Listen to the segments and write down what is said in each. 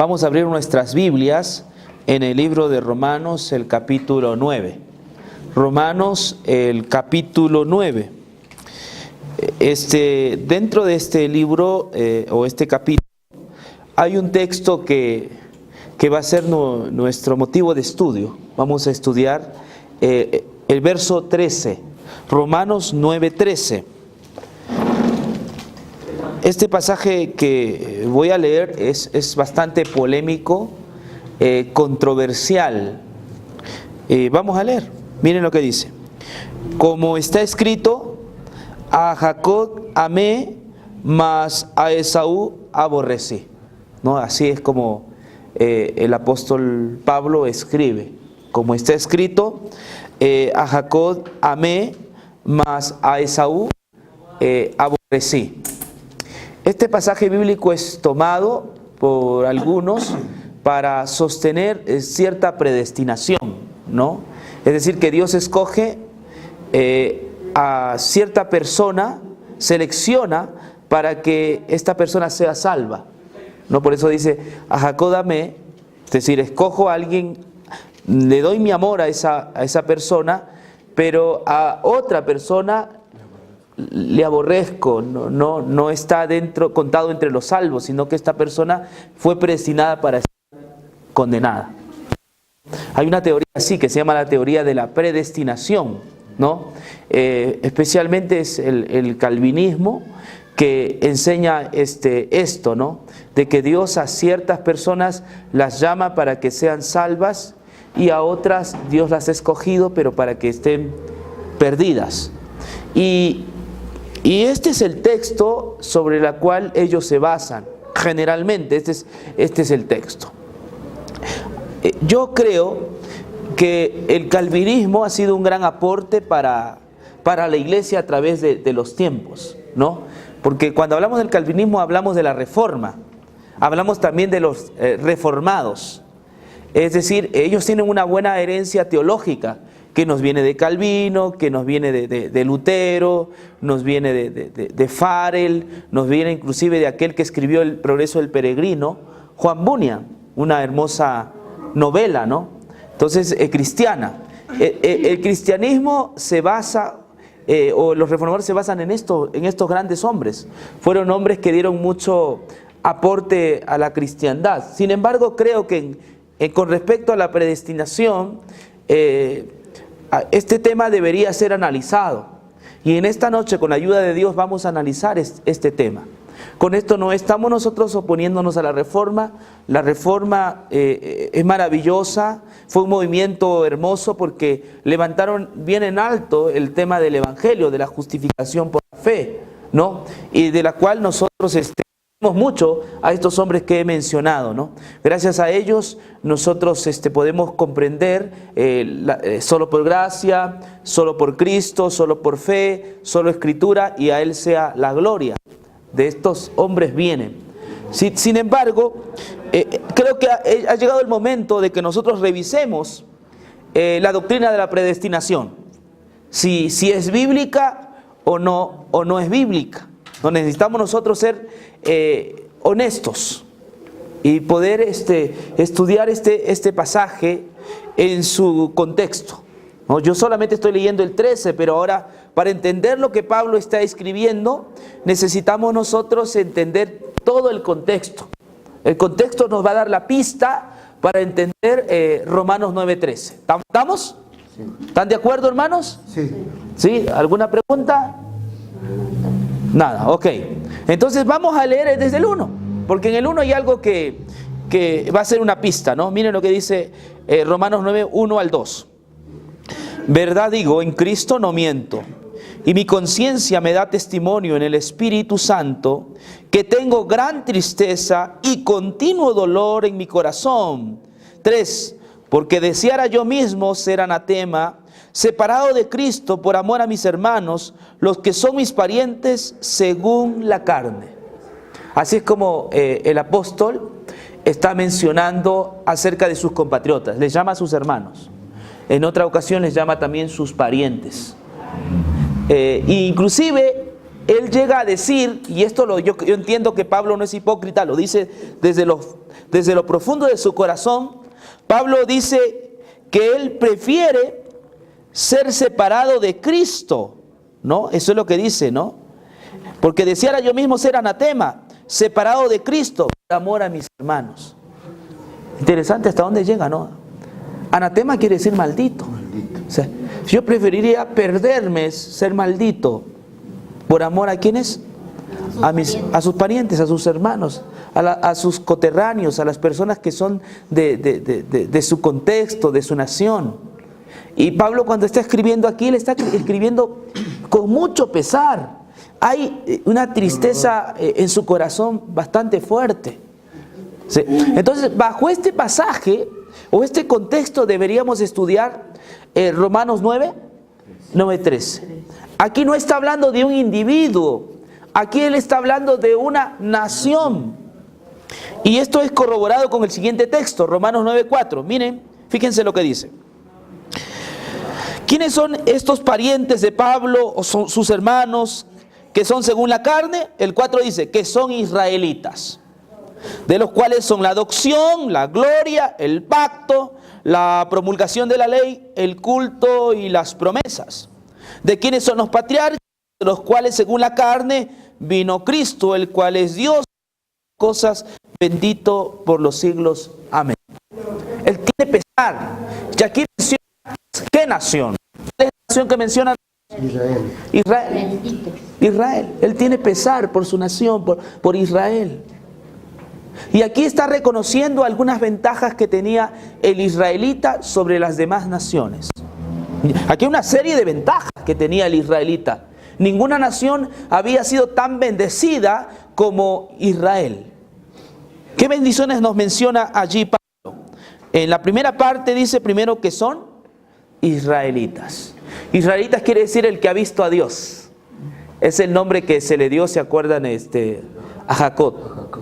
Vamos a abrir nuestras Biblias en el libro de Romanos, el capítulo 9. Romanos, el capítulo 9. Dentro de este libro, o este capítulo, hay un texto que va a ser nuestro motivo de estudio. Vamos a estudiar el verso 13, Romanos 9:13. Este pasaje que voy a leer es bastante polémico, controversial. Vamos a leer, miren lo que dice. Como está escrito, a Jacob amé, mas a Esaú aborrecí. ¿No? Así es como el apóstol Pablo escribe. Como está escrito, a Jacob amé, mas a Esaú aborrecí. Este pasaje bíblico es tomado por algunos para sostener cierta predestinación, ¿no? Es decir, que Dios escoge a cierta persona, selecciona para que esta persona sea salva, ¿no? Por eso dice, a Jacob amé, es decir, escojo a alguien, le doy mi amor a esa persona, pero a otra persona le aborrezco, no está contado entre los salvos, sino que esta persona fue predestinada para ser condenada. Hay una teoría así que se llama la teoría de la predestinación, ¿no? Especialmente es el calvinismo que enseña esto, ¿no? De que Dios a ciertas personas las llama para que sean salvas y a otras Dios las ha escogido pero para que estén perdidas. Y este es el texto sobre el cual ellos se basan, generalmente, este es el texto. Yo creo que el calvinismo ha sido un gran aporte para la iglesia a través de los tiempos, ¿no? Porque cuando hablamos del calvinismo hablamos de la reforma, hablamos también de los reformados. Es decir, ellos tienen una buena herencia teológica, que nos viene de Calvino, que nos viene de Lutero, nos viene de Farel, nos viene inclusive de aquel que escribió El Progreso del Peregrino, Juan Bunyan, una hermosa novela, ¿no? Entonces, cristiana. El cristianismo se basa, o los reformadores se basan en estos grandes hombres. Fueron hombres que dieron mucho aporte a la cristiandad. Sin embargo, creo que con respecto a la predestinación, este tema debería ser analizado. Y en esta noche, con la ayuda de Dios, vamos a analizar este tema. Con esto no estamos nosotros oponiéndonos a la reforma. La reforma es maravillosa, fue un movimiento hermoso porque levantaron bien en alto el tema del evangelio, de la justificación por la fe, ¿no? Y de la cual nosotros mucho a estos hombres que he mencionado, ¿no? Gracias a ellos nosotros podemos comprender solo por gracia, solo por Cristo, solo por fe, solo escritura, y a Él sea la gloria. De estos hombres vienen. Sin embargo, creo que ha llegado el momento de que nosotros revisemos la doctrina de la predestinación, si es bíblica o no es bíblica. No, necesitamos nosotros ser honestos y poder estudiar este pasaje en su contexto, ¿no? Yo solamente estoy leyendo el 13, pero ahora para entender lo que Pablo está escribiendo necesitamos nosotros entender todo el contexto. El contexto nos va a dar la pista para entender Romanos 9:13. ¿Estamos? Sí. ¿Están de acuerdo, hermanos? Sí. ¿Sí? ¿Alguna pregunta? Nada, ok. Entonces vamos a leer desde el 1, porque en el 1 hay algo que va a ser una pista, ¿no? Miren lo que dice Romanos 9, 1 al 2. Verdad digo, en Cristo no miento, y mi conciencia me da testimonio en el Espíritu Santo, que tengo gran tristeza y continuo dolor en mi corazón. 3. Porque deseara yo mismo ser anatema, separado de Cristo por amor a mis hermanos, los que son mis parientes según la carne. Así es como el apóstol está mencionando acerca de sus compatriotas. Les llama a sus hermanos. En otra ocasión les llama también sus parientes. Inclusive él llega a decir, y esto yo entiendo que Pablo no es hipócrita, lo dice desde lo profundo de su corazón. Pablo dice que él prefiere ser separado de Cristo, ¿no? Eso es lo que dice, ¿no? Porque deseara yo mismo ser anatema, separado de Cristo, por amor a mis hermanos. Interesante hasta dónde llega, ¿no? Anatema quiere decir maldito. O sea, yo preferiría perderme, ser maldito, por amor a ¿quiénes? A sus parientes, a sus hermanos, a sus coterráneos, a las personas que son de su contexto, de su nación. Y Pablo, cuando está escribiendo aquí, él está escribiendo con mucho pesar. Hay una tristeza en su corazón bastante fuerte. ¿Sí? Entonces, bajo este pasaje o este contexto deberíamos estudiar Romanos 9:13. Aquí no está hablando de un individuo, aquí él está hablando de una nación. Y esto es corroborado con el siguiente texto, Romanos 9:4. Miren, fíjense lo que dice. ¿Quiénes son estos parientes de Pablo o son sus hermanos que son según la carne? El 4 dice que son israelitas, de los cuales son la adopción, la gloria, el pacto, la promulgación de la ley, el culto y las promesas. De quienes son los patriarcas, de los cuales según la carne vino Cristo, el cual es Dios, cosas, bendito por los siglos. Amén. Él tiene pesar. Y aquí menciona, ¿qué nación? ¿Cuál es la nación que menciona? Israel. Él tiene pesar por su nación, por Israel. Y aquí está reconociendo algunas ventajas que tenía el israelita sobre las demás naciones. Aquí hay una serie de ventajas que tenía el israelita. Ninguna nación había sido tan bendecida como Israel. ¿Qué bendiciones nos menciona allí Pablo? En la primera parte dice primero que son israelitas. Israelitas quiere decir el que ha visto a Dios. Es el nombre que se le dio, ¿se acuerdan? A Jacob.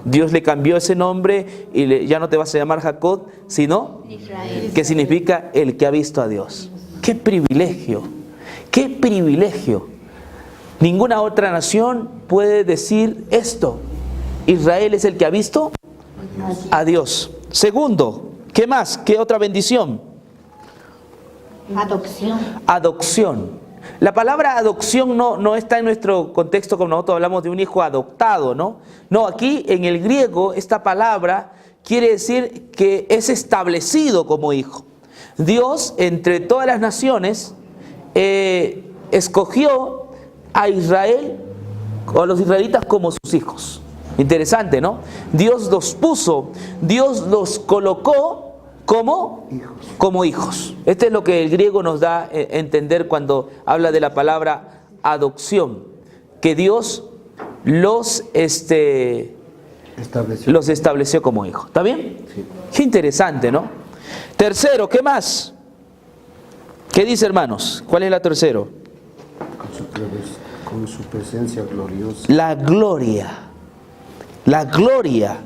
Dios le cambió ese nombre y ya no te vas a llamar Jacob, sino Israel, que significa el que ha visto a Dios. ¡Qué privilegio! ¡Qué privilegio! Ninguna otra nación puede decir esto. Israel es el que ha visto a Dios. Segundo, ¿qué más? ¿Qué otra bendición? Adopción. La palabra adopción no está en nuestro contexto como nosotros hablamos de un hijo adoptado, ¿no? No, aquí en el griego esta palabra quiere decir que es establecido como hijo. Dios, entre todas las naciones, escogió a Israel, o a los israelitas como sus hijos. Interesante, ¿no? Dios los puso, Dios los colocó como hijos. Este es lo que el griego nos da a entender cuando habla de la palabra adopción, que Dios los estableció como hijos. ¿Está bien? Sí. Qué interesante, ¿no? Tercero, ¿qué más? ¿Qué dice, hermanos? ¿Cuál es la tercero? Con su presencia gloriosa. La gloria. La gloria.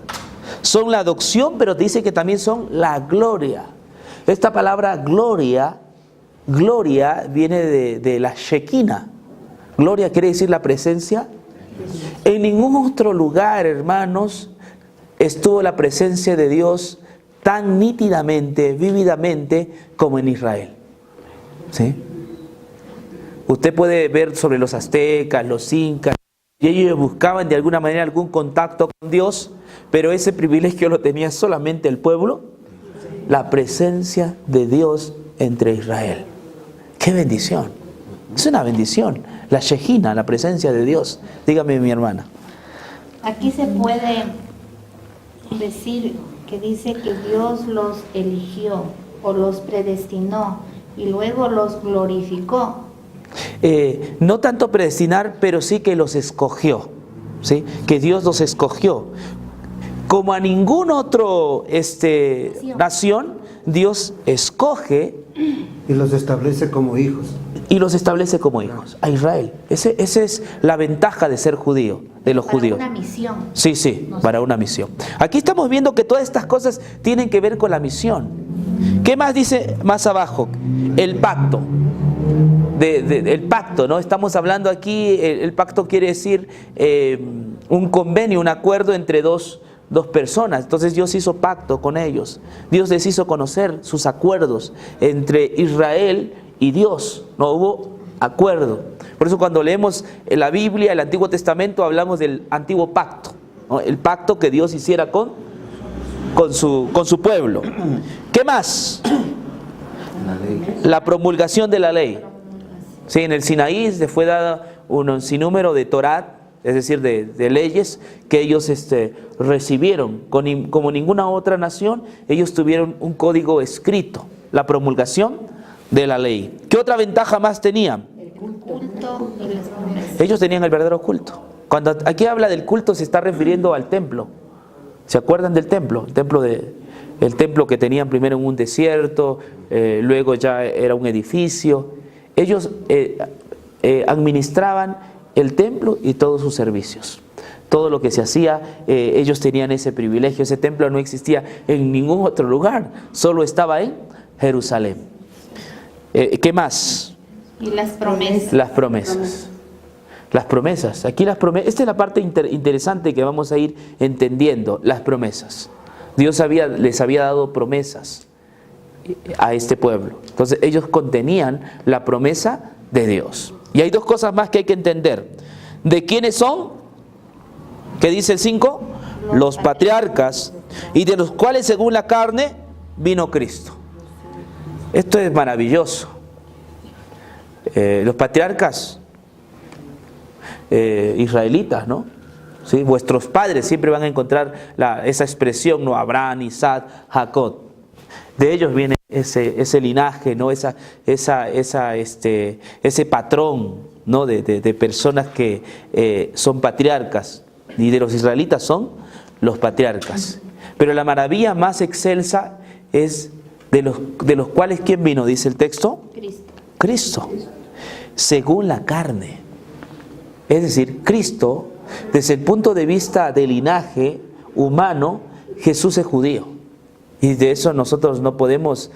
Son la adopción, pero dice que también son la gloria. Esta palabra gloria viene de la Shekinah. Gloria quiere decir la presencia. En ningún otro lugar, hermanos, estuvo la presencia de Dios tan nítidamente, vívidamente como en Israel. ¿Sí? Usted puede ver sobre los aztecas, los incas, y ellos buscaban de alguna manera algún contacto con Dios, pero ese privilegio lo tenía solamente el pueblo, la presencia de Dios entre Israel. ¡Qué bendición! Es una bendición, la Shekinah, la presencia de Dios. Dígame, mi hermana. Aquí se puede decir que dice que Dios los eligió o los predestinó y luego los glorificó. No tanto predestinar, pero sí que los escogió, ¿sí? Que Dios los escogió. Como a ningún otro nación, Dios escoge y los establece como hijos. Y los establece como hijos a Israel. Esa es la ventaja de ser judío, de los judíos. Para una misión. Sí, para una misión. Aquí estamos viendo que todas estas cosas tienen que ver con la misión. ¿Qué más dice más abajo? El pacto. El pacto, ¿no? Estamos hablando aquí, el pacto quiere decir un convenio, un acuerdo entre dos personas. Entonces Dios hizo pacto con ellos. Dios les hizo conocer sus acuerdos entre Israel y Dios. No hubo acuerdo. Por eso cuando leemos la Biblia, el Antiguo Testamento, hablamos del antiguo pacto, ¿no? El pacto que Dios hiciera con su pueblo. ¿Qué más? La ley. La promulgación de la ley. Sí, en el Sinaí se fue dada un sinnúmero de Torá, es decir, de leyes que ellos recibieron. Como ninguna otra nación, ellos tuvieron un código escrito, la promulgación de la ley. ¿Qué otra ventaja más tenían? El culto y las promesas. Ellos tenían el verdadero culto. Cuando aquí habla del culto se está refiriendo al templo. ¿Se acuerdan del templo? El templo que tenían primero en un desierto, luego ya era un edificio. Ellos administraban el templo y todos sus servicios. Todo lo que se hacía, ellos tenían ese privilegio. Ese templo no existía en ningún otro lugar, solo estaba en Jerusalén. ¿Qué más? Y las promesas. Las promesas. Las promesas. Aquí las promesas. Esta es la parte interesante que vamos a ir entendiendo. Las promesas. Dios les había dado promesas a este pueblo. Entonces ellos contenían la promesa de Dios. Y hay dos cosas más que hay que entender. ¿De quiénes son? ¿Qué dice el 5? Los patriarcas, y de los cuales según la carne vino Cristo. Esto es maravilloso. Los patriarcas israelitas, ¿no? ¿Sí? Vuestros padres siempre van a encontrar esa expresión, ¿no? Abraham, Isaac, Jacob. De ellos viene ese linaje, ¿no? Ese patrón, ¿no? de personas que son patriarcas. Y de los israelitas son los patriarcas. Pero la maravilla más excelsa es de los cuales, ¿quién vino? Dice el texto. Cristo. Según la carne. Es decir, Cristo, desde el punto de vista del linaje humano, Jesús es judío. Y de eso nosotros no podemos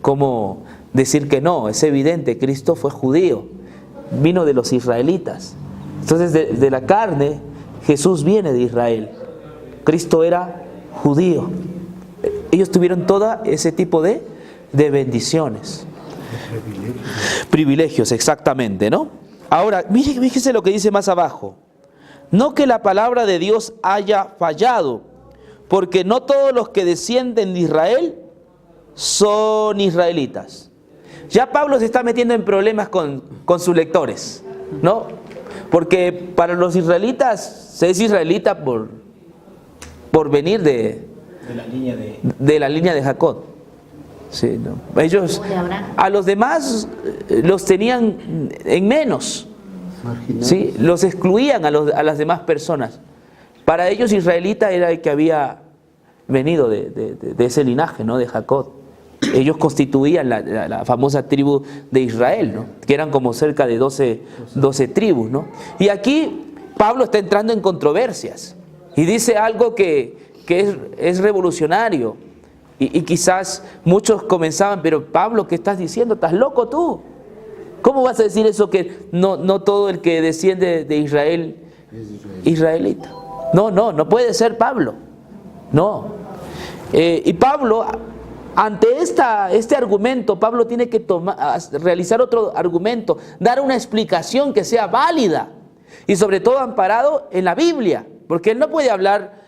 como decir que no. Es evidente, Cristo fue judío. Vino de los israelitas. Entonces de la carne, Jesús viene de Israel. Cristo era judío. Ellos tuvieron todo ese tipo de bendiciones. Privilegios, exactamente, ¿no? Ahora, fíjese lo que dice más abajo. No que la palabra de Dios haya fallado, porque no todos los que descienden de Israel son israelitas. Ya Pablo se está metiendo en problemas con sus lectores, ¿no? Porque para los israelitas se es israelita por venir de la línea de Jacob. Sí, ¿no? Ellos a los demás los tenían en menos, ¿sí? Los excluían a las demás personas. Para ellos israelita era el que había venido de ese linaje, ¿no? De Jacob. Ellos constituían la famosa tribu de Israel, ¿no? Que eran como cerca de 12 tribus, ¿no? Y aquí Pablo está entrando en controversias y dice algo que es revolucionario. Y quizás muchos comenzaban, pero Pablo, ¿qué estás diciendo? ¿Estás loco tú? ¿Cómo vas a decir eso que no todo el que desciende de Israel es israelita? No puede ser Pablo. No. Y Pablo, ante este argumento, Pablo tiene que realizar otro argumento, dar una explicación que sea válida y sobre todo amparado en la Biblia, porque él no puede hablar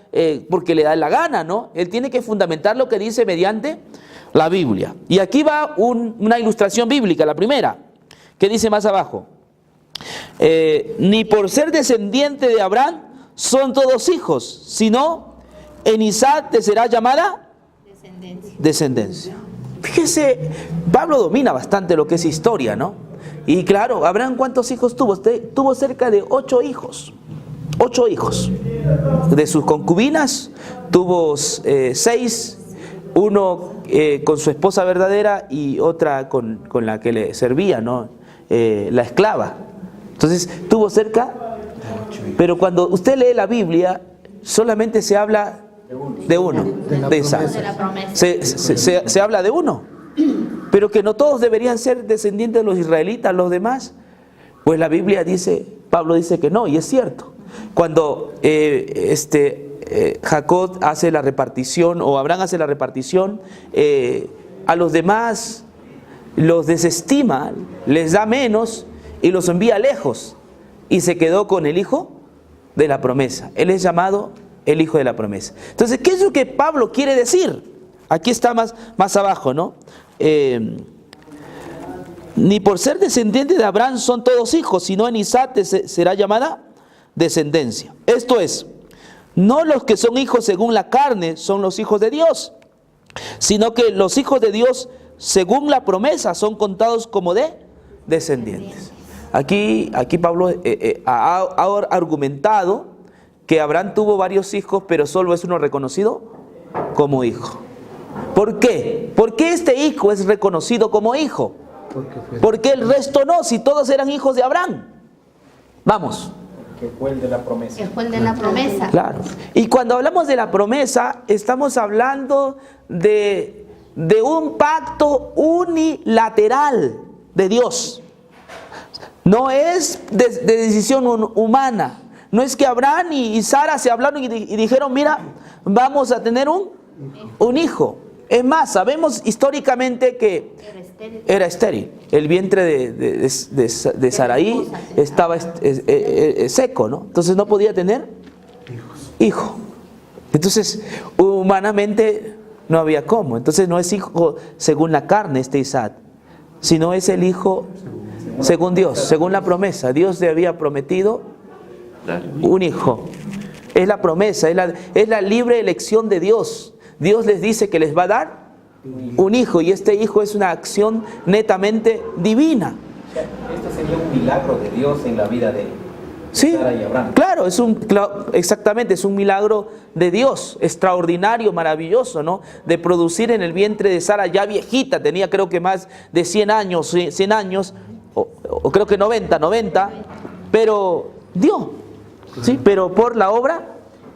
porque le da la gana, ¿no? Él tiene que fundamentar lo que dice mediante la Biblia. Y aquí va una ilustración bíblica, la primera, que dice más abajo. Ni por ser descendiente de Abraham son todos hijos, sino en Isaac te será llamada descendencia. Fíjese, Pablo domina bastante lo que es historia, ¿no? Y claro, Abraham, ¿cuántos hijos tuvo? Tuvo cerca de 8 hijos. 8 hijos. De sus concubinas tuvo 6, uno con su esposa verdadera y otra con la que le servía, ¿no? La esclava. Entonces tuvo cerca, pero cuando usted lee la Biblia solamente se habla De uno. De Isaac. De la promesa. Se habla de uno. Pero que no todos deberían ser descendientes de los israelitas, los demás. Pues la Biblia dice, Pablo dice que no, y es cierto. Cuando Jacob hace la repartición, o Abraham hace la repartición, a los demás los desestima, les da menos y los envía lejos. Y se quedó con el hijo de la promesa. Él es llamado el hijo de la promesa. Entonces, ¿qué es lo que Pablo quiere decir? Aquí está más abajo, ¿no? Ni por ser descendiente de Abraham son todos hijos, sino en Isaac será llamada descendencia. Esto es, no los que son hijos según la carne son los hijos de Dios, sino que los hijos de Dios según la promesa son contados como de descendientes. Aquí Pablo ha argumentado que Abraham tuvo varios hijos, pero solo es uno reconocido como hijo. ¿Por qué? ¿Por qué este hijo es reconocido como hijo? Porque el resto no, si todos eran hijos de Abraham. Vamos. Que fue el de la promesa. Que fue el de la promesa. Claro. Y cuando hablamos de la promesa, estamos hablando de un pacto unilateral de Dios. No es de decisión humana. No es que Abraham y Sara se hablaron y dijeron, mira, vamos a tener un hijo. Es más, sabemos históricamente que era estéril. El vientre de Saraí estaba seco, ¿no? Entonces no podía tener hijo. Entonces, humanamente no había cómo. Entonces no es hijo según la carne este Isaac, sino es el hijo según Dios, según la promesa. Dios le había prometido un hijo. Es la promesa, es la libre elección de Dios. Dios les dice que les va a dar un hijo, y este hijo es una acción netamente divina. Esto sería un milagro de Dios en la vida de Sara y Abraham. Claro, exactamente, es un milagro de Dios, extraordinario, maravilloso, ¿no? De producir en el vientre de Sara, ya viejita, tenía creo que más de 100 años, o creo que 90, pero dio, ¿sí? Pero por la obra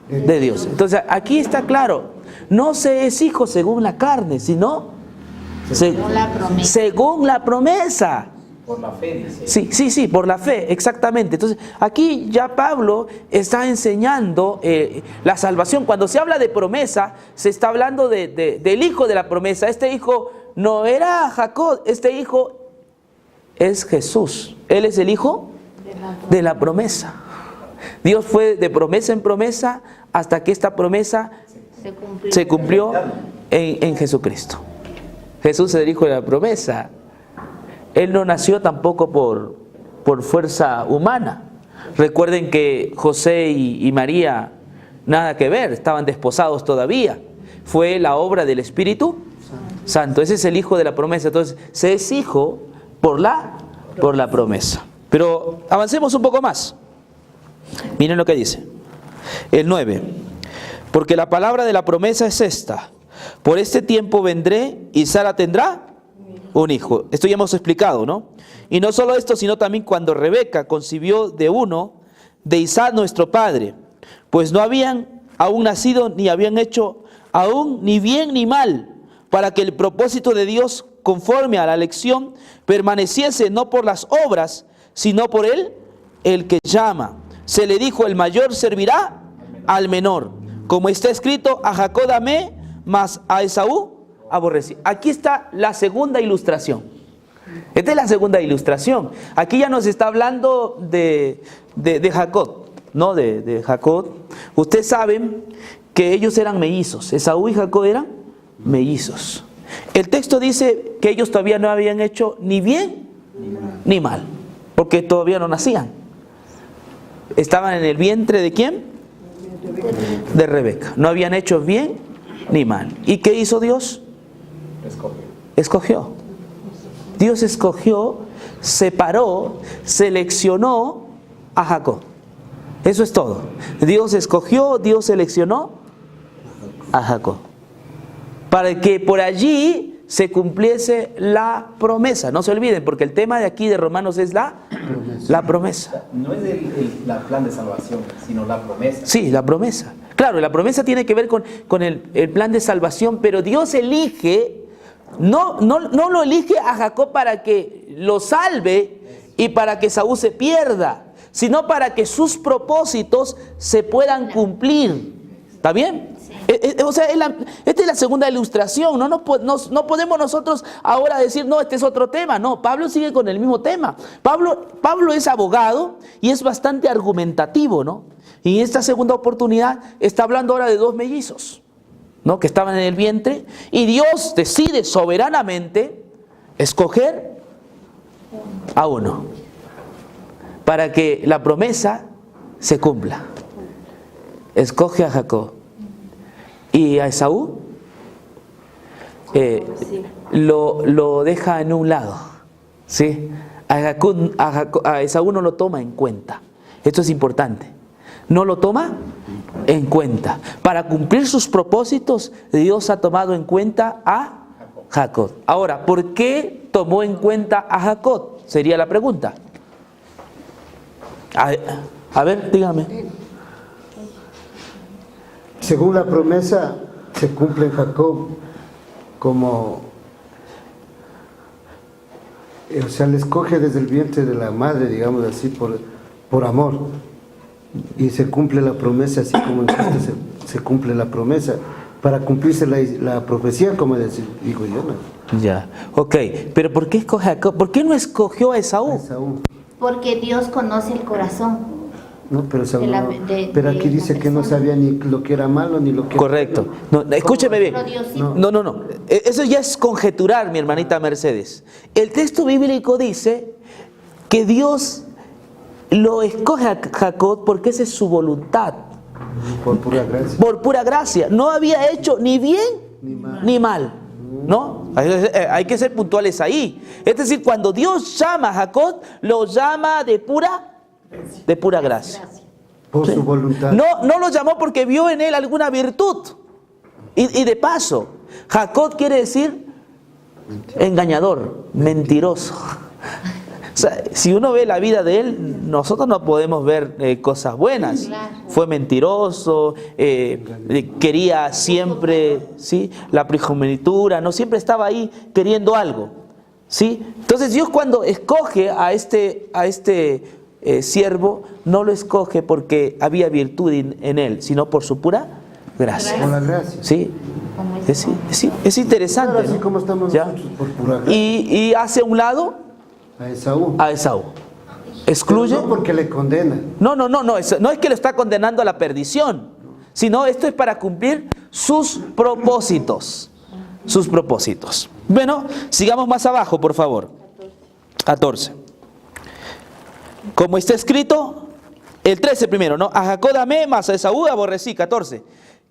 de Dios. Entonces aquí está claro, no se es hijo según la carne, sino según la promesa. Por la fe, dice. Sí, por la fe, exactamente. Entonces, aquí ya Pablo está enseñando la salvación. Cuando se habla de promesa, se está hablando del hijo de la promesa. Este hijo no era Jacob, este hijo es Jesús. Él es el hijo de la promesa. Dios fue de promesa en promesa hasta que esta promesa se cumplió en Jesucristo. Jesús es el hijo de la promesa. Él no nació tampoco por fuerza humana. Recuerden que José y María nada que ver, estaban desposados todavía. Fue la obra del Espíritu Santo. Ese es el hijo de la promesa. Entonces, se es hijo por la promesa. Pero avancemos un poco más. Miren lo que dice. El 9. Porque la palabra de la promesa es esta: por este tiempo vendré y Sara tendrá un hijo. Esto ya hemos explicado, ¿no? Y no solo esto, sino también cuando Rebeca concibió de uno, de Isaac nuestro padre, pues no habían aún nacido, ni habían hecho aún ni bien ni mal, para que el propósito de Dios, conforme a la elección, permaneciese no por las obras, sino por él, el que llama. Se le dijo, el mayor servirá al menor. Como está escrito, a Jacob amé, mas a Esaú aborrecí. Aquí está la segunda ilustración. Esta es la segunda ilustración. Aquí ya nos está hablando de Jacob, ¿no? De Jacob. Ustedes saben que ellos eran mellizos. Esaú y Jacob eran mellizos. El texto dice que ellos todavía no habían hecho ni bien ni mal, porque todavía no nacían. Estaban en el vientre ¿de quién? De Rebeca. No habían hecho bien ni mal. ¿Y qué hizo Dios? Escogió. Dios escogió, separó, seleccionó a Jacob. Eso es todo. Dios escogió, Dios seleccionó a Jacob, para que por allí se cumpliese la promesa. No se olviden, porque el tema de aquí de Romanos es la promesa. No es el plan de salvación, sino la promesa. Sí, la promesa. Claro, la promesa tiene que ver con el plan de salvación, pero Dios elige, no lo elige a Jacob para que lo salve y para que Esaú se pierda, sino para que sus propósitos se puedan cumplir. ¿Está bien? O sea, esta es la segunda ilustración. No podemos nosotros ahora decir, no, este es otro tema. No, Pablo sigue con el mismo tema. Pablo es abogado y es bastante argumentativo, ¿no? Y en esta segunda oportunidad está hablando ahora de dos mellizos, ¿no? Que estaban en el vientre, y Dios decide soberanamente escoger a uno para que la promesa se cumpla. Escoge a Jacob. Y a Esaú lo deja en un lado, ¿sí? A Esaú no lo toma en cuenta. Esto es importante. No lo toma en cuenta. Para cumplir sus propósitos, Dios ha tomado en cuenta a Jacob. Ahora, ¿por qué tomó en cuenta a Jacob? Sería la pregunta. A ver, dígame. Según la promesa, se cumple en Jacob como, o sea, le escoge desde el vientre de la madre, digamos así, por amor. Y se cumple la promesa, así como en Cristo se cumple la promesa, para cumplirse la profecía, como digo yo, ¿no? Ya, ok, pero ¿por qué escoge a Jacob? ¿Por qué no escogió a Esaú? Porque Dios conoce el corazón. No, pero, pero aquí dice que no sabía ni lo que era malo ni lo que Correcto. No, escúcheme bien. No. No. Eso ya es conjeturar, mi hermanita Mercedes. El texto bíblico dice que Dios lo escoge a Jacob porque esa es su voluntad. Por pura gracia. Por pura gracia. No había hecho ni bien ni mal. ¿No? Hay que ser puntuales ahí. Es decir, cuando Dios llama a Jacob, lo llama de pura gracia. Por su voluntad. No lo llamó porque vio en él alguna virtud. Y de paso, Jacob quiere decir engañador, mentiroso. O sea, si uno ve la vida de él, nosotros no podemos ver cosas buenas. Fue mentiroso, quería siempre, ¿sí?, la primogenitura, no siempre estaba ahí queriendo algo, ¿sí? Entonces Dios, cuando escoge a este siervo, no lo escoge porque había virtud en él, sino por su pura gracia. Por la gracia. ¿Sí? Es interesante, así ¿no? como estamos nosotros, por pura gracia. Y hace a un lado a Esaú. Excluye. Pero no porque le condena. No es que lo está condenando a la perdición, sino esto es para cumplir sus propósitos. Sus propósitos. Bueno, sigamos más abajo, por favor. 14. Como está escrito, el 13 primero, ¿no? A Jacob amé, mas a Esaú aborrecí. 14.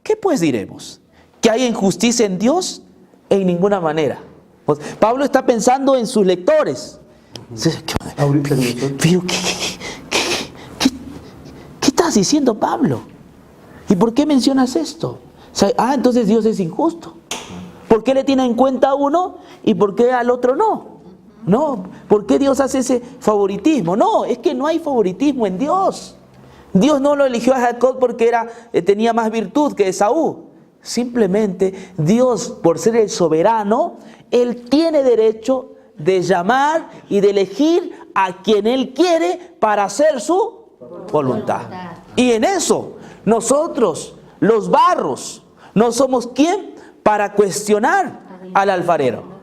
¿Qué pues diremos? ¿Que hay injusticia en Dios? En ninguna manera. Pues, Pablo está pensando en sus lectores. Ahorita nosotros. Pero ¿qué estás diciendo, Pablo? ¿Y por qué mencionas esto? O sea, entonces Dios es injusto. ¿Por qué le tiene en cuenta a uno y por qué al otro no? No, ¿por qué Dios hace ese favoritismo? No, es que no hay favoritismo en Dios. Dios no lo eligió a Jacob porque tenía más virtud que Esaú. Simplemente Dios, por ser el soberano, Él tiene derecho de llamar y de elegir a quien Él quiere para hacer su voluntad. Y en eso, nosotros, los barros, no somos quien para cuestionar al alfarero.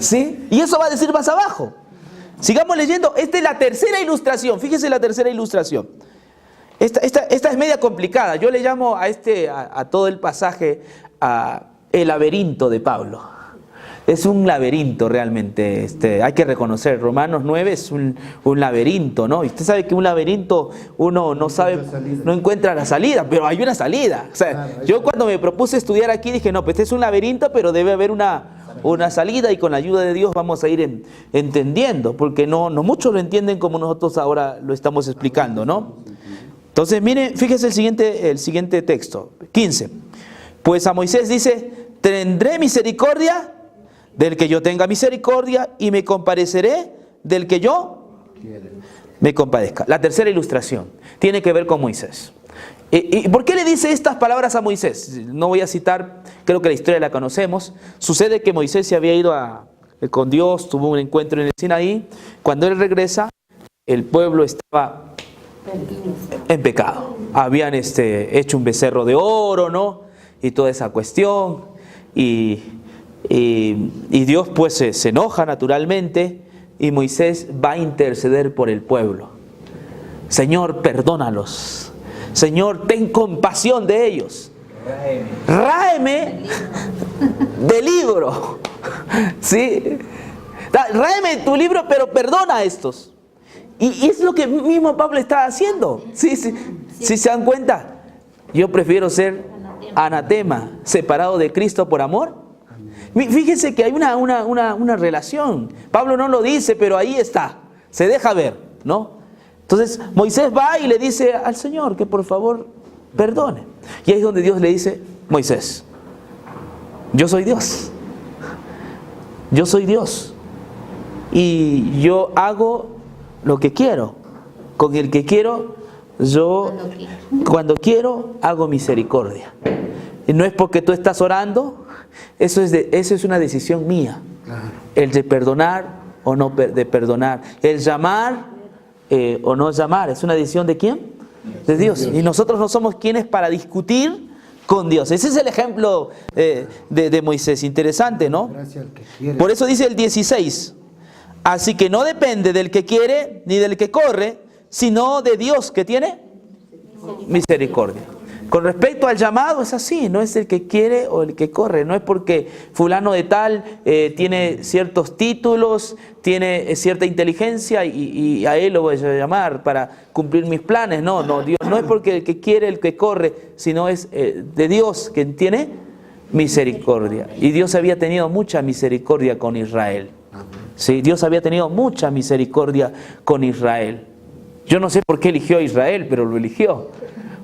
¿Sí? Y eso va a decir más abajo. Sigamos leyendo. Esta es la tercera ilustración. Fíjese la tercera ilustración. Esta es media complicada. Yo le llamo a todo el pasaje el laberinto de Pablo. Es un laberinto realmente. Hay que reconocer, Romanos 9 es un laberinto, ¿no? Y usted sabe que un laberinto uno no sabe, no encuentra la salida, pero hay una salida. O sea, yo cuando me propuse estudiar aquí dije, no, pues este es un laberinto, pero debe haber una salida, y con la ayuda de Dios vamos a ir entendiendo, porque no muchos lo entienden como nosotros ahora lo estamos explicando, ¿no? Entonces, mire, fíjese el siguiente texto, 15. Pues a Moisés dice, tendré misericordia del que yo tenga misericordia y me compadeceré del que yo me compadezca. La tercera ilustración tiene que ver con Moisés. ¿Y por qué le dice estas palabras a Moisés? No voy a citar, creo que la historia la conocemos. Sucede que Moisés se había ido con Dios, tuvo un encuentro en el Sinaí. Cuando él regresa, el pueblo estaba en pecado. Habían hecho un becerro de oro, ¿no? Y toda esa cuestión. Y Dios pues se enoja naturalmente, y Moisés va a interceder por el pueblo. Señor, perdónalos. Señor, ten compasión de ellos. Ráeme del libro. ¿Sí? Ráeme tu libro, pero perdona a estos. Y es lo que mismo Pablo está haciendo. ¿Sí se dan cuenta? Yo prefiero ser anatema, separado de Cristo por amor. Fíjense que hay una relación. Pablo no lo dice, pero ahí está. Se deja ver, ¿no? Entonces Moisés va y le dice al Señor que por favor perdone. Y ahí es donde Dios le dice: Moisés, yo soy Dios. Yo soy Dios. Y yo hago lo que quiero. Con el que quiero, yo cuando quiero hago misericordia. Y no es porque tú estás orando, eso es una decisión mía. El de perdonar o no de perdonar. El llamar o no llamar, es una decisión ¿de quién? De Dios. Y nosotros no somos quienes para discutir con Dios. Ese es el ejemplo de Moisés. Interesante, ¿no? Por eso dice el 16: así que no depende del que quiere ni del que corre, sino de Dios que tiene misericordia. Con respecto al llamado es así, no es el que quiere o el que corre, no es porque fulano de tal tiene ciertos títulos, tiene cierta inteligencia y a él lo voy a llamar para cumplir mis planes. No, Dios no es porque el que quiere, el que corre, sino es de Dios quien tiene misericordia. Y Dios había tenido mucha misericordia con Israel. Sí, Dios había tenido mucha misericordia con Israel. Yo no sé por qué eligió a Israel, pero lo eligió.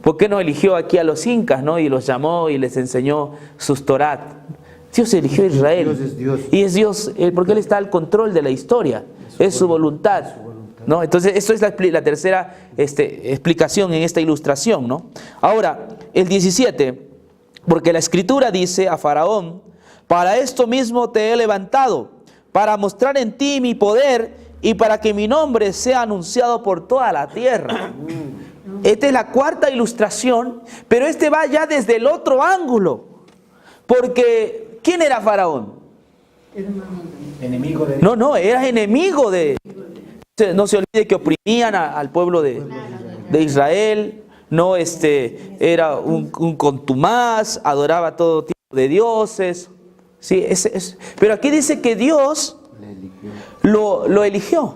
¿Por qué no eligió aquí a los incas, ¿no? Y los llamó y les enseñó sus Torat? Dios eligió a Israel. Dios es Dios. Y es Dios, porque Él está al control de la historia. Es su voluntad, ¿no? Entonces, esto es la tercera explicación en esta ilustración, ¿no? Ahora, el 17, porque la Escritura dice a Faraón: para esto mismo te he levantado, para mostrar en ti mi poder y para que mi nombre sea anunciado por toda la tierra. Esta es la cuarta ilustración, pero va ya desde el otro ángulo. Porque, ¿quién era Faraón? Enemigo de Dios. No, era enemigo de... No se olvide que oprimían al pueblo de Israel. No, era un contumaz, adoraba todo tipo de dioses. Sí, pero aquí dice que Dios lo eligió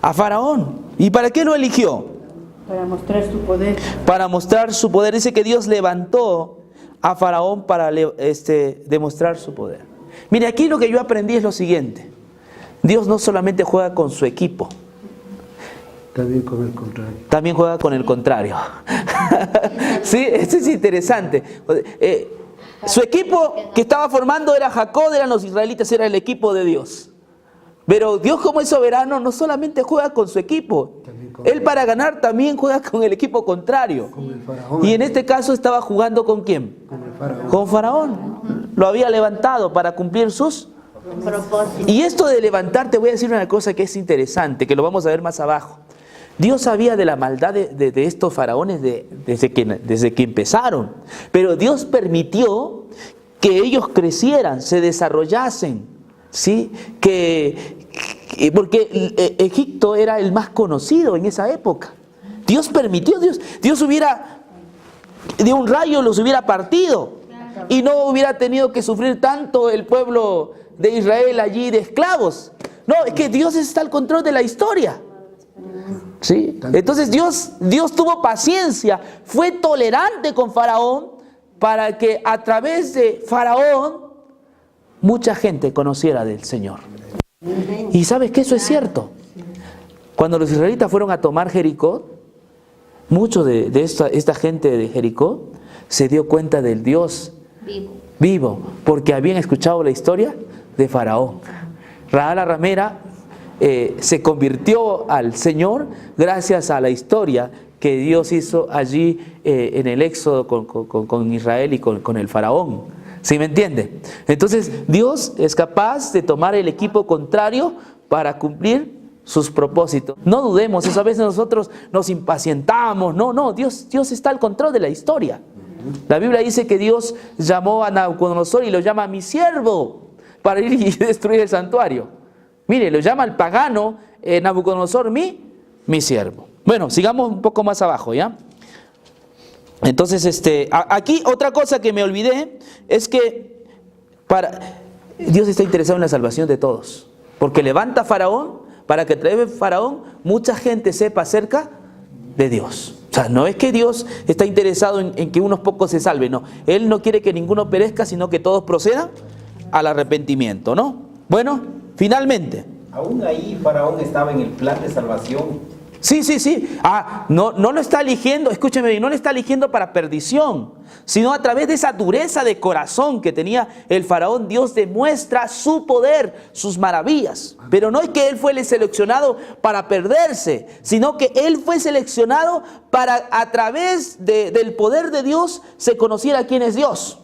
a Faraón. ¿Y para qué lo eligió? Para mostrar su poder. Para mostrar su poder. Dice que Dios levantó a Faraón para demostrar su poder. Mire, aquí lo que yo aprendí es lo siguiente: Dios no solamente juega con su equipo, también con el contrario. También juega con el contrario. Sí, esto es interesante. Su equipo que estaba formando era Jacob, eran los israelitas, era el equipo de Dios. Pero Dios, como es soberano, no solamente juega con su equipo. Él para ganar también juega con el equipo contrario. Con el faraón. Y en este caso estaba jugando ¿con quién? Con el faraón. Con Faraón. Lo había levantado para cumplir sus propósitos. Y esto de levantar, te voy a decir una cosa que es interesante, que lo vamos a ver más abajo. Dios sabía de la maldad de estos faraones desde que empezaron. Pero Dios permitió que ellos crecieran, se desarrollasen. ¿Sí? Porque Egipto era el más conocido en esa época. Dios permitió, Dios hubiera, de un rayo los hubiera partido y no hubiera tenido que sufrir tanto el pueblo de Israel allí de esclavos. No, es que Dios está al control de la historia. ¿Sí? Entonces Dios tuvo paciencia, fue tolerante con Faraón para que a través de Faraón mucha gente conociera del Señor. Y sabes que eso es cierto. Cuando los israelitas fueron a tomar Jericó, mucho de esta gente de Jericó se dio cuenta del Dios vivo, porque habían escuchado la historia de Faraón. Rahab la ramera se convirtió al Señor gracias a la historia que Dios hizo allí en el Éxodo con Israel y con el faraón. ¿Sí me entiende? Entonces Dios es capaz de tomar el equipo contrario para cumplir sus propósitos. No dudemos, eso a veces nosotros nos impacientamos. No, Dios está al control de la historia. La Biblia dice que Dios llamó a Nabucodonosor y lo llama mi siervo para ir y destruir el santuario. Mire, lo llama el pagano Nabucodonosor mi siervo. Bueno, sigamos un poco más abajo, ¿ya? Entonces, aquí otra cosa que me olvidé es que Dios está interesado en la salvación de todos. Porque levanta a Faraón para que a través de Faraón mucha gente sepa acerca de Dios. O sea, no es que Dios está interesado en que unos pocos se salven, no. Él no quiere que ninguno perezca, sino que todos procedan al arrepentimiento, ¿no? Bueno, finalmente. Aún ahí Faraón estaba en el plan de salvación. Sí. No lo está eligiendo, escúcheme bien, no lo está eligiendo para perdición, sino a través de esa dureza de corazón que tenía el faraón, Dios demuestra su poder, sus maravillas. Pero no es que él fue seleccionado para perderse, sino que él fue seleccionado para a través del poder de Dios se conociera quién es Dios.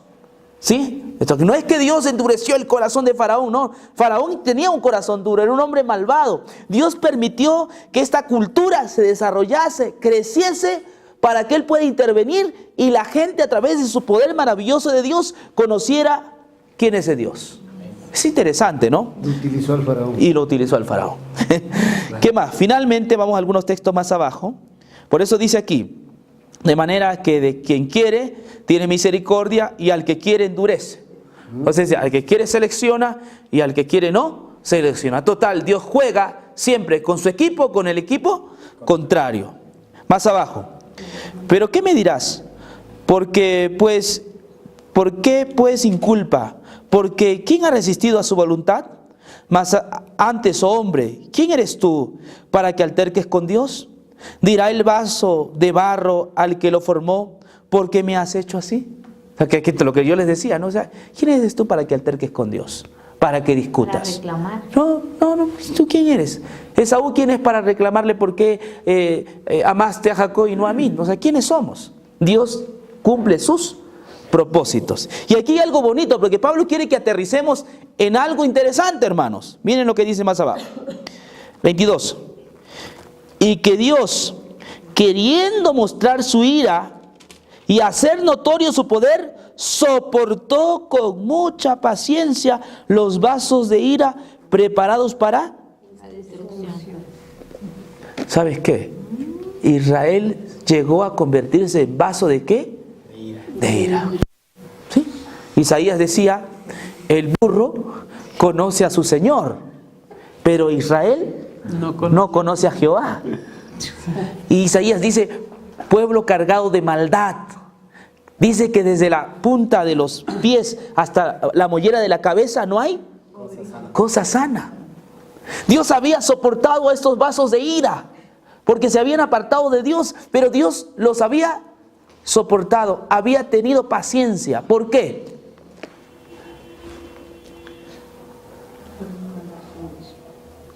¿Sí? Esto no es que Dios endureció el corazón de Faraón, no. Faraón tenía un corazón duro, era un hombre malvado. Dios permitió que esta cultura se desarrollase, creciese, para que él pueda intervenir y la gente a través de su poder maravilloso de Dios conociera quién es ese Dios. Es interesante, ¿no? Utilizó al faraón. Y lo utilizó al faraón. ¿Qué más? Finalmente vamos a algunos textos más abajo. Por eso dice aquí: de manera que de quien quiere tiene misericordia y al que quiere endurece. Entonces, al que quiere selecciona y al que quiere no selecciona. Total, Dios juega siempre con su equipo, con el equipo contrario. Más abajo. Pero ¿qué me dirás? ¿Por qué pues inculpa? Porque ¿quién ha resistido a su voluntad? Mas antes, oh hombre, ¿quién eres tú para que alterques con Dios? ¿Dirá el vaso de barro al que lo formó, ¿por qué me has hecho así? O sea, que lo que yo les decía, ¿no? O sea, ¿quién eres tú para que alterques con Dios? Para que discutas. Para reclamar. No, ¿tú quién eres? Esaú, ¿quién es para reclamarle por qué amaste a Jacob y no a mí? O sea, ¿quiénes somos? Dios cumple sus propósitos. Y aquí hay algo bonito, porque Pablo quiere que aterricemos en algo interesante, hermanos. Miren lo que dice más abajo. 22. Y que Dios, queriendo mostrar su ira y hacer notorio su poder, soportó con mucha paciencia los vasos de ira preparados para La destrucción. ¿Sabes qué? Israel llegó a convertirse en vaso de ¿qué? De ira. ¿Sí? Isaías decía: el burro conoce a su señor, pero Israel no conoce a Jehová. Y Isaías dice: pueblo cargado de maldad. Dice que desde la punta de los pies hasta la mollera de la cabeza no hay cosa sana. Dios había soportado a estos vasos de ira porque se habían apartado de Dios, pero Dios los había soportado, había tenido paciencia. ¿Por qué?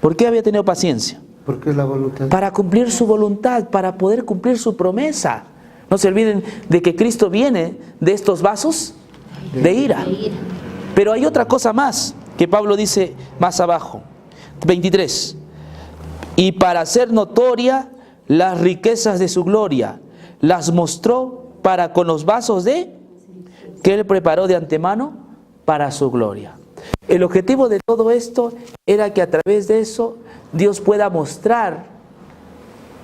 ¿Por qué había tenido paciencia? Porque es la voluntad. Para cumplir su voluntad, para poder cumplir su promesa. No se olviden de que Cristo viene de estos vasos de ira. Pero hay otra cosa más que Pablo dice más abajo, 23. Y para hacer notoria las riquezas de su gloria, las mostró para con los vasos de que él preparó de antemano para su gloria. El objetivo de todo esto era que a través de eso Dios pueda mostrar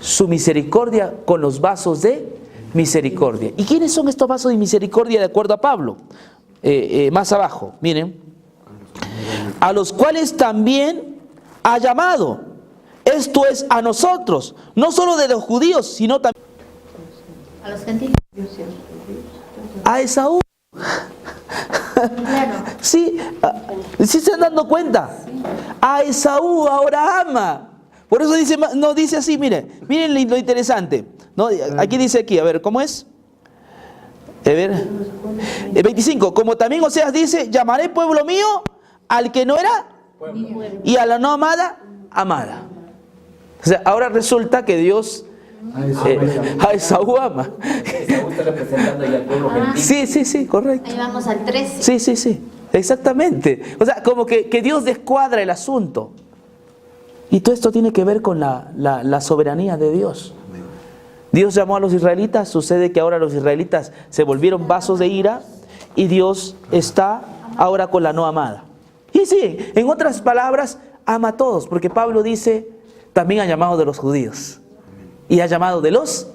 su misericordia con los vasos de misericordia. ¿Y quiénes son estos vasos de misericordia de acuerdo a Pablo? Más abajo, miren. A los cuales también ha llamado. Esto es a nosotros, no solo de los judíos, sino también A los gentiles. a Esaú. Claro. Sí, ¿sí se están dando cuenta? A Esaú ahora ama. Por eso dice, no dice así, miren lo interesante. ¿No? Aquí dice a ver, ¿cómo es? A ver, 25, como también Oseas dice: llamaré pueblo mío al que no era y a la no amada amada. O sea, ahora resulta que Dios a Esaú ama. Esaú está representando ya al pueblo gentil. Sí, correcto. Ahí vamos al 13. Sí, exactamente. O sea, como que Dios descuadra el asunto. Y todo esto tiene que ver con la soberanía de Dios. Dios llamó a los israelitas, sucede que ahora los israelitas se volvieron vasos de ira y Dios está ahora con la no amada. Y sí, en otras palabras, ama a todos, porque Pablo dice, también ha llamado de los judíos y ha llamado de los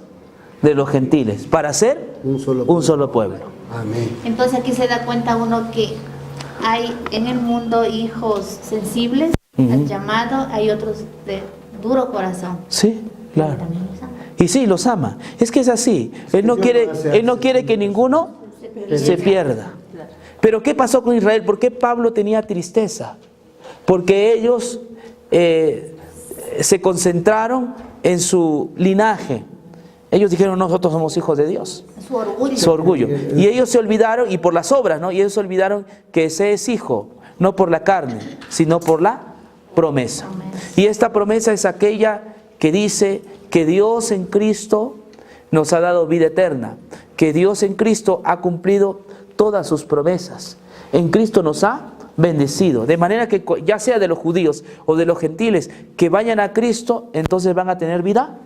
gentiles para ser un solo pueblo. Amén. Entonces aquí se da cuenta uno que hay en el mundo hijos sensibles al llamado, hay otros de duro corazón. Sí, claro. También los ama. Y sí, los ama. Es que es así. Él no quiere que ninguno se pierda. Pero ¿qué pasó con Israel? ¿Por qué Pablo tenía tristeza? Porque ellos se concentraron en su linaje. Ellos dijeron, nosotros somos hijos de Dios. Su orgullo. Su orgullo. Y ellos se olvidaron, y por las obras, ¿no? Y ellos se olvidaron que ese es hijo, no por la carne, sino por la promesa. Y esta promesa es aquella que dice que Dios en Cristo nos ha dado vida eterna, que Dios en Cristo ha cumplido todas sus promesas. En Cristo nos ha bendecido, de manera que ya sea de los judíos o de los gentiles que vayan a Cristo, entonces van a tener vida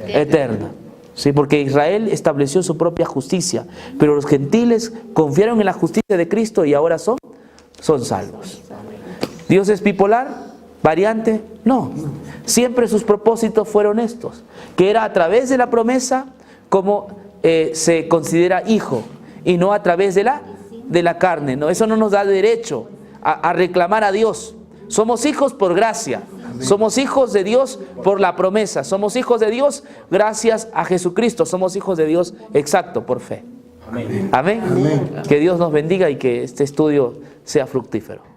eterna. Sí, porque Israel estableció su propia justicia, pero los gentiles confiaron en la justicia de Cristo y ahora son salvos. ¿Dios es bipolar? ¿Variante? No. Siempre sus propósitos fueron estos, que era a través de la promesa como se considera hijo y no a través de la carne. No, eso no nos da derecho a reclamar a Dios. Somos hijos por gracia. Somos hijos de Dios por la promesa. Somos hijos de Dios gracias a Jesucristo. Somos hijos de Dios exacto por fe. Amén. Amén. Que Dios nos bendiga y que este estudio sea fructífero.